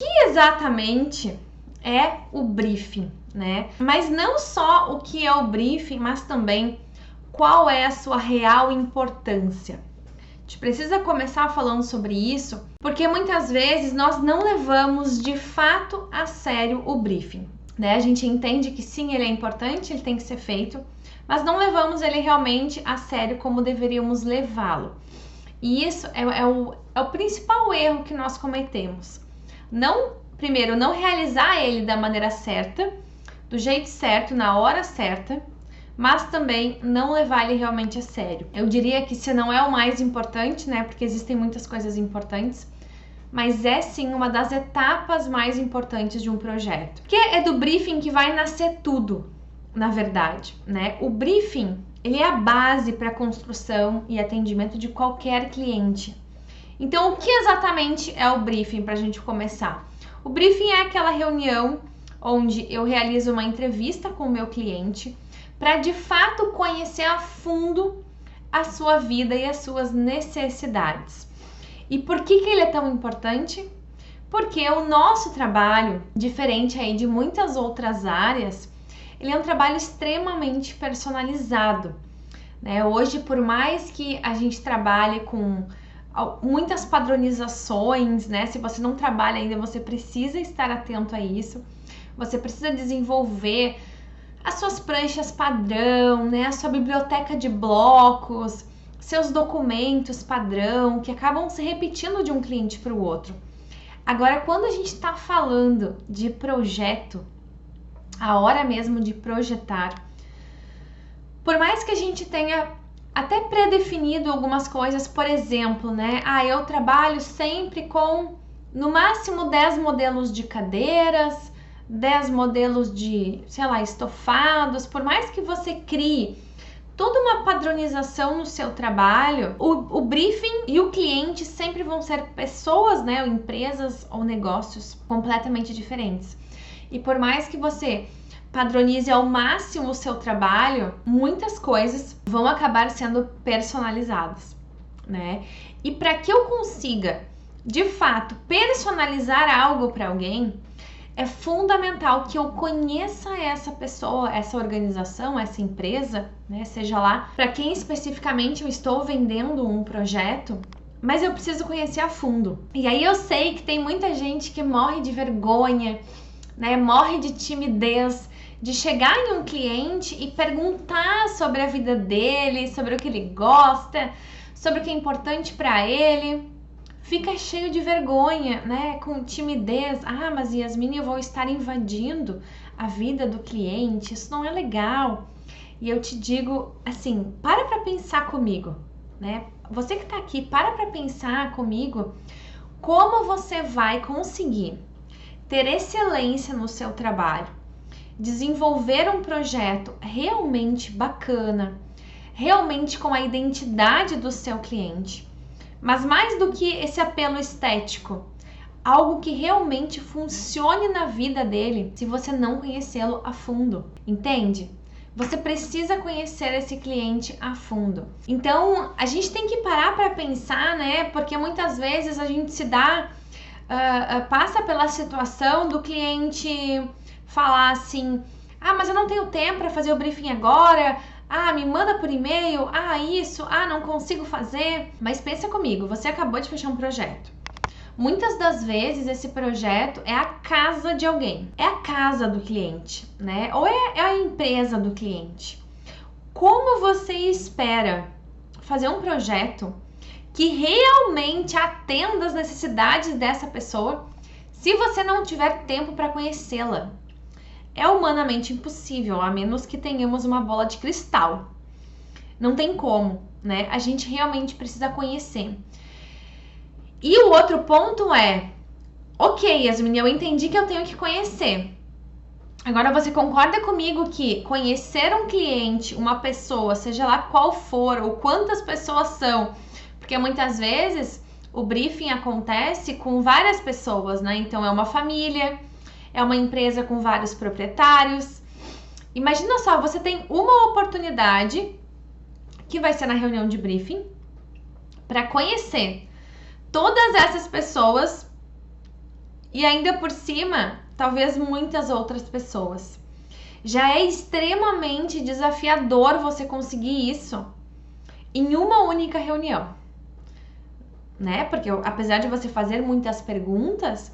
que exatamente é o briefing, né? Mas não só o que é o briefing, mas também qual é a sua real importância. A gente precisa começar falando sobre isso, porque muitas vezes nós não levamos de fato a sério o briefing, né? A gente entende que sim, ele é importante, ele tem que ser feito, mas não levamos ele realmente a sério como deveríamos levá-lo. E isso é o principal erro que nós cometemos. Primeiro, não realizar ele da maneira certa, do jeito certo, na hora certa, mas também não levar ele realmente a sério. Eu diria que se não é o mais importante, né, porque existem muitas coisas importantes, mas é sim uma das etapas mais importantes de um projeto. Porque é do briefing que vai nascer tudo, na verdade, né? O briefing, ele é a base para a construção e atendimento de qualquer cliente. Então, o que exatamente é o briefing para a gente começar? O briefing é aquela reunião onde eu realizo uma entrevista com o meu cliente para de fato conhecer a fundo a sua vida e as suas necessidades. E por que ele é tão importante? Porque o nosso trabalho, diferente aí de muitas outras áreas, ele é um trabalho extremamente personalizado, né? Hoje, por mais que a gente trabalhe com muitas padronizações, né? Se você não trabalha ainda, você precisa estar atento a isso. Você precisa desenvolver as suas pranchas padrão, né? A sua biblioteca de blocos, seus documentos padrão, que acabam se repetindo de um cliente para o outro. Agora, quando a gente está falando de projeto, a hora mesmo de projetar, por mais que a gente tenha até predefinido algumas coisas, por exemplo, né? Eu trabalho sempre com, no máximo, 10 modelos de cadeiras, 10 modelos de, sei lá, estofados. Por mais que você crie toda uma padronização no seu trabalho, o briefing e o cliente sempre vão ser pessoas, né? Ou empresas ou negócios completamente diferentes. E por mais que você padronize ao máximo o seu trabalho, muitas coisas vão acabar sendo personalizadas, né? E para que eu consiga, de fato, personalizar algo para alguém, é fundamental que eu conheça essa pessoa, essa organização, essa empresa, né? Seja lá para quem especificamente eu estou vendendo um projeto, mas eu preciso conhecer a fundo. E aí eu sei que tem muita gente que morre de vergonha, né? Morre de timidez de chegar em um cliente e perguntar sobre a vida dele, sobre o que ele gosta, sobre o que é importante para ele. Fica cheio de vergonha, né? Com timidez. Mas Yasmin, eu vou estar invadindo a vida do cliente, isso não é legal. E eu te digo assim, para pensar comigo, né? Você que tá aqui, para pensar comigo como você vai conseguir ter excelência no seu trabalho, desenvolver um projeto realmente bacana, realmente com a identidade do seu cliente, mas mais do que esse apelo estético, algo que realmente funcione na vida dele, se você não conhecê-lo a fundo, entende? Você precisa conhecer esse cliente a fundo. Então, a gente tem que parar para pensar, né? Porque muitas vezes a gente passa pela situação do cliente falar assim, mas eu não tenho tempo para fazer o briefing agora, me manda por e-mail, isso, não consigo fazer. Mas pensa comigo, você acabou de fechar um projeto. Muitas das vezes esse projeto é a casa de alguém, é a casa do cliente, né? Ou é a empresa do cliente. Como você espera fazer um projeto que realmente atenda as necessidades dessa pessoa se você não tiver tempo para conhecê-la? É humanamente impossível, a menos que tenhamos uma bola de cristal. Não tem como, né? A gente realmente precisa conhecer. E o outro ponto é, ok, Yasmin, eu entendi que eu tenho que conhecer. Agora, você concorda comigo que conhecer um cliente, uma pessoa, seja lá qual for, ou quantas pessoas são, porque muitas vezes o briefing acontece com várias pessoas, né? Então, é uma família, é uma empresa com vários proprietários. Imagina só, você tem uma oportunidade, que vai ser na reunião de briefing, para conhecer todas essas pessoas e ainda por cima, talvez muitas outras pessoas. Já é extremamente desafiador você conseguir isso em uma única reunião, né? Porque apesar de você fazer muitas perguntas,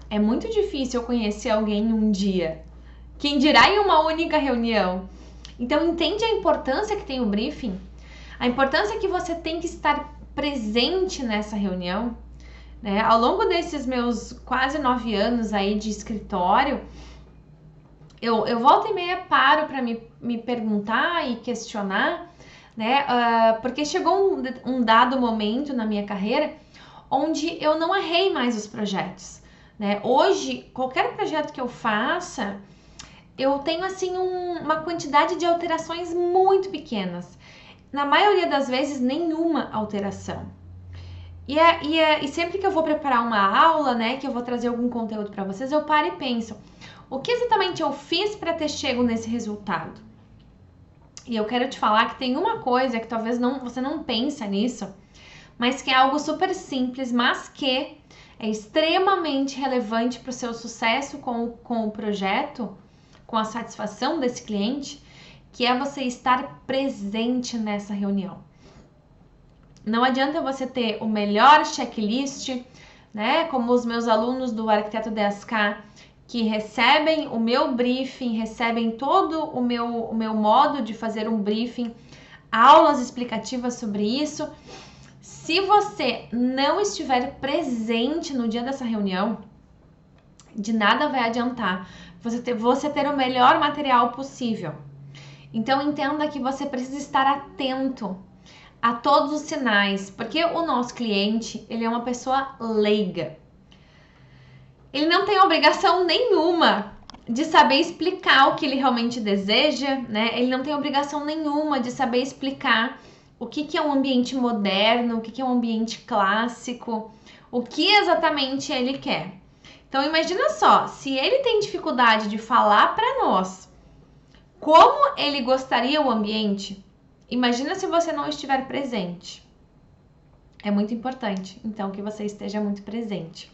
é muito difícil eu conhecer alguém em um dia. Quem dirá em uma única reunião? Então, entende a importância que tem o briefing? A importância que você tem que estar presente nessa reunião, né? Ao longo desses meus quase 9 anos aí de escritório, eu volta e meia paro para me perguntar e questionar, né? Porque chegou um dado momento na minha carreira onde eu não errei mais os projetos, né? Hoje, qualquer projeto que eu faça, eu tenho assim uma quantidade de alterações muito pequenas. Na maioria das vezes, nenhuma alteração. E sempre que eu vou preparar uma aula, né, que eu vou trazer algum conteúdo para vocês, eu paro e penso, o que exatamente eu fiz para ter chego nesse resultado? E eu quero te falar que tem uma coisa que talvez você não pensa nisso, mas que é algo super simples, mas que é extremamente relevante para o seu sucesso com o projeto, com a satisfação desse cliente, que é você estar presente nessa reunião. Não adianta você ter o melhor checklist, né? Como os meus alunos do Arquiteto 10K, que recebem o meu briefing, recebem todo o meu modo de fazer um briefing, aulas explicativas sobre isso. Se você não estiver presente no dia dessa reunião, de nada vai adiantar você ter o melhor material possível. Então, entenda que você precisa estar atento a todos os sinais, porque o nosso cliente, ele é uma pessoa leiga. Ele não tem obrigação nenhuma de saber explicar o que ele realmente deseja, né? Ele não tem obrigação nenhuma de saber explicar o que é um ambiente moderno, o que é um ambiente clássico, o que exatamente ele quer. Então, imagina só, se ele tem dificuldade de falar para nós como ele gostaria o ambiente, imagina se você não estiver presente. É muito importante, então, que você esteja muito presente.